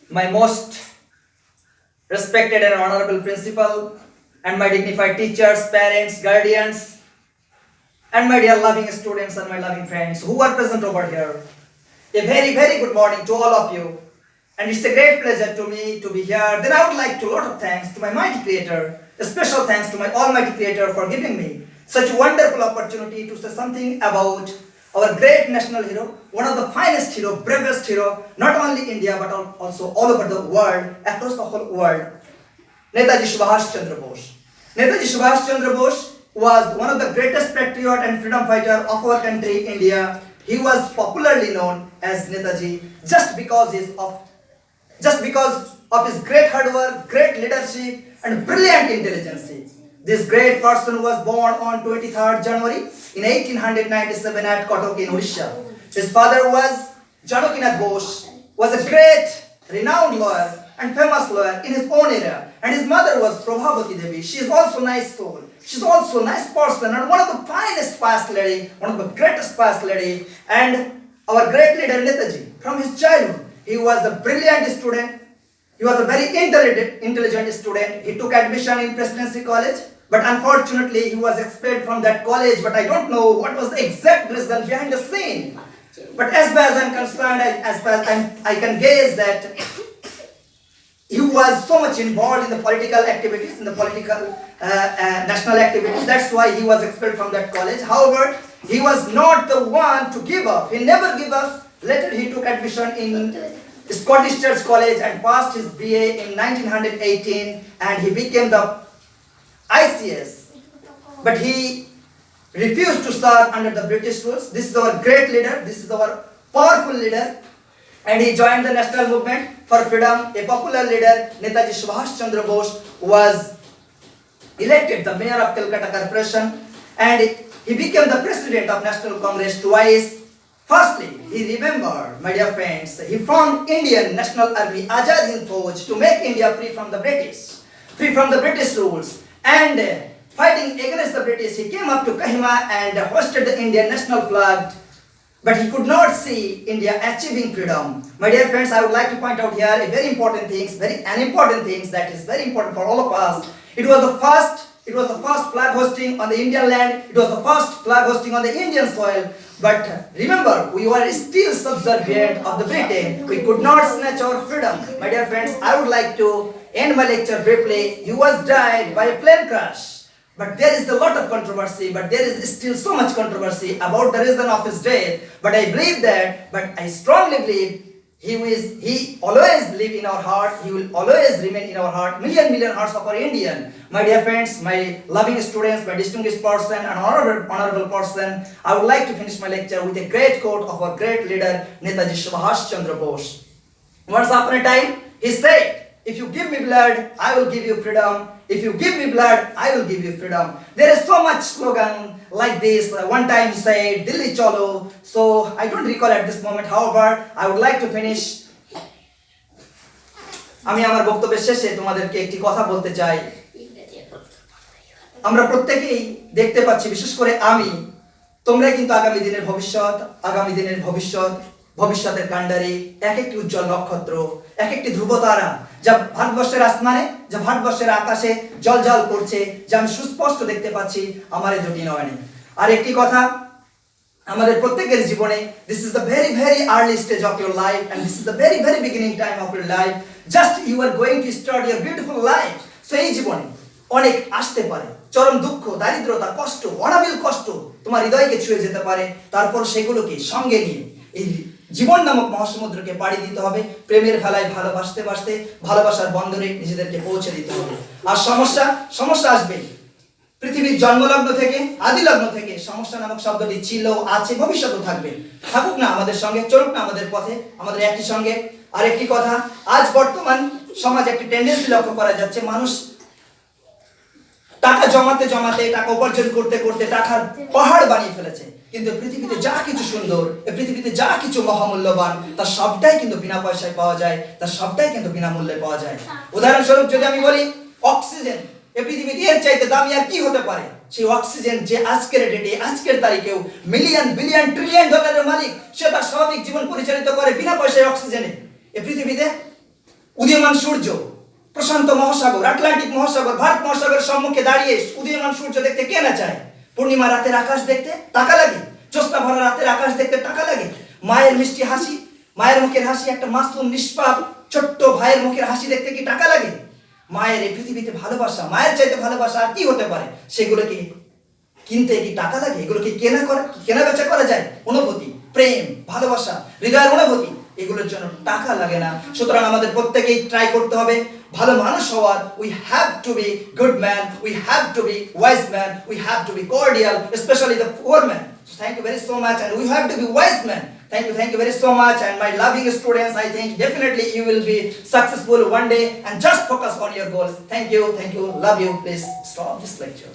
my most respected and honorable principal, and my dignified teachers, parents, guardians, and my dear loving students and my loving friends who are present over here. A very, very good morning to all of you. And it's a great pleasure to me to be here. Then I would like to lot of thanks to my mighty creator, a special thanks to my almighty creator for giving me such a wonderful opportunity to say something about our great national hero, one of the finest hero, bravest hero, not only India but also all over the world, across the whole world, Netaji Chandra Bose. Netaji Chandra Bose was one of the greatest patriot and freedom fighter of our country, India. He was popularly known as Netaji just because of his great hard work, great leadership, and brilliant intelligence. This great person was born on 23rd January in 1897 at Cuttack in Odisha. His father was Chandra Bose, was a great, renowned lawyer and famous lawyer in his own area. And his mother was Prabhavati Devi. She is also nice soul. She's also a nice person and one of the finest past lady, one of the greatest past lady. And our great leader Netaji, from his childhood, he was a brilliant student. He was a very intelligent student. He took admission in Presidency College, but unfortunately he was expelled from that college. But I don't know what was the exact reason behind the scene. But as far as I'm concerned, I can guess that he was so much involved in the political activities, in the political national activities. That's why he was expelled from that college. However, he was not the one to give up. He never gave up. Later, he took admission in Scottish Church College and passed his BA in 1918, and he became the ICS. But he refused to serve under the British rules. This is our great leader. This is our powerful leader. And he joined the national movement for freedom. A popular leader, Netaji Subhas Chandra Bose, was elected the mayor of Calcutta Corporation, and he became the president of National Congress twice. Firstly, he remembered, my dear friends, he formed Indian National Army, Azad Hind Fauj, to make India free from the British rules. And fighting against the British, he came up to Kohima and hoisted the Indian national flag. But he could not see India achieving freedom. My dear friends, I would like to point out here a very important thing that is very important for all of us. It was the first flag hosting on the Indian land. It was the first flag hosting on the Indian soil. But remember, we were still subservient of the Britain. We could not snatch our freedom. My dear friends, I would like to end my lecture briefly. He was died by a plane crash. But there is a lot of controversy, but there is still so much controversy about the reason of his death. But I strongly believe he always live in our heart. He will always remain in our heart. Million hearts of our Indian. My dear friends, my loving students, my distinguished person and honorable person, I would like to finish my lecture with a great quote of our great leader, Netaji Subhas Chandra Bose. Once upon a time, he said, "If you give me blood, I will give you freedom. If you give me blood, I will give you freedom." There is so much slogan like this. One time he said, "Dilli cholo." So I don't recall at this moment. However, I would like to finish. আমি আমার বক্তব্যের শেষে তোমাদেরকে একটি কথা বলতে চাই। আমরা প্রত্যেকেই দেখতে পাচ্ছি, বিশেষ করে আমি, তোমরা কিন্তু ভবিষ্যতের কাণ্ডারি, এক একটি উজ্জ্বল নক্ষত্র, এক একটি ধ্রুবতারা, যা ভারতবর্ষের আসমানে, যা ভারতবর্ষের আকাশে জ্বলজ্বল করছে, যা আমি সুস্পষ্ট দেখতে পাচ্ছি আমার এই দুটি নয়নে। আর একটি কথা, আমাদের প্রত্যেকের জীবনে, this is the very early stage of your life and this is the very beginning time of your life. Just you are going to start your beautiful life. So এই জীবনে অনেক আসতে পারে, চরম দুঃখ, দারিদ্রতা, কষ্ট, অনাবিল কষ্ট তোমার হৃদয়কে ছুঁয়ে যেতে পারে। তারপর সেগুলোকে সঙ্গে নিয়ে এই জীবন নামক মহাসমুদ্রকে পাড়ি দিতে হবে। প্রেমের ভেলায় ভালোবাসতে ভালোবাসার বন্দরে নিজেদেরকে পৌঁছে দিতে হবে। আর সমস্যা আসবে। পৃথিবীর জন্মলগ্ন থেকে, আদিলগ্ন থেকে সমস্যা নামক শব্দটি ছিল, আছে, ভবিষ্যতেও থাকবে। থাকুক না আমাদের সঙ্গে, চলুক না আমাদের পথে, আমাদের একই সঙ্গে। আর একটি কথা, আজ বর্তমান সমাজ একটি টেন্ডেন্সি লক্ষ্য করা যাচ্ছে, মানুষ টাকা জমাতে টাকা উপার্জন করতে টাকার পাহাড় বানিয়ে ফেলেছে। কিন্তু পৃথিবীতে যা কিছু সুন্দর, পৃথিবীতে যা কিছু মহামূল্যবান, তার সবটাই কিন্তু বিনা পয়সায় পাওয়া যায়, তার সবটাই কিন্তু বিনামূল্যে পাওয়া যায়। উদাহরণস্বরূপ যদি আমি বলি, অক্সিজেন এই পৃথিবীতে এর চাইতে দামি আর কি হতে পারে? সেই অক্সিজেন যে আজকের ডেটে, আজকের তারিখেও মিলিয়ন বিলিয়ন ট্রিলিয়ন ডলারের মালিক, সে তার স্বাভাবিক জীবন পরিচালিত করে বিনা পয়সায় অক্সিজেনে। এই পৃথিবীতে উদীয়মান সূর্য, প্রশান্ত মহাসাগর, আটলান্টিক মহাসাগর, ভারত মহাসাগরের সম্মুখে দাঁড়িয়ে উদীয়মান সূর্য দেখতে কে না চায়? পূর্ণিমা রাতের আকাশ দেখতে টাকা লাগে, জ্যোৎস্না ভরা রাতের আকাশ দেখতে টাকা লাগে, মায়ের মিষ্টি হাসি, মায়ের মুখের হাসি, একটা মাসুম নিষ্পাপ ছোট্ট ভাইয়ের মুখের হাসি দেখতে কি টাকা লাগে? মায়ের এই পৃথিবীতে ভালোবাসা, মায়ের চাইতে ভালোবাসা আর কি হতে পারে? সেগুলোকে কিনতে কি টাকা লাগে? এগুলোকে কেনা বেচা করা যায়? অনুভূতি, প্রেম, ভালোবাসা, হৃদয়ের অনুভূতি, এগুলোর জন্য টাকা লাগে না। সুতরাং আমাদের প্রত্যেকেই ট্রাই করতে হবে ভালো মানুষ হওয়ার। We have to be good man, we have to be wise man, we have to be cordial, specially the poor man. Thank you very so much, and we have to be wise men. Thank you very so much, and my loving students, I think definitely you will be successful one day, and just focus on your goals. Thank you, love you. Please stop this lecture.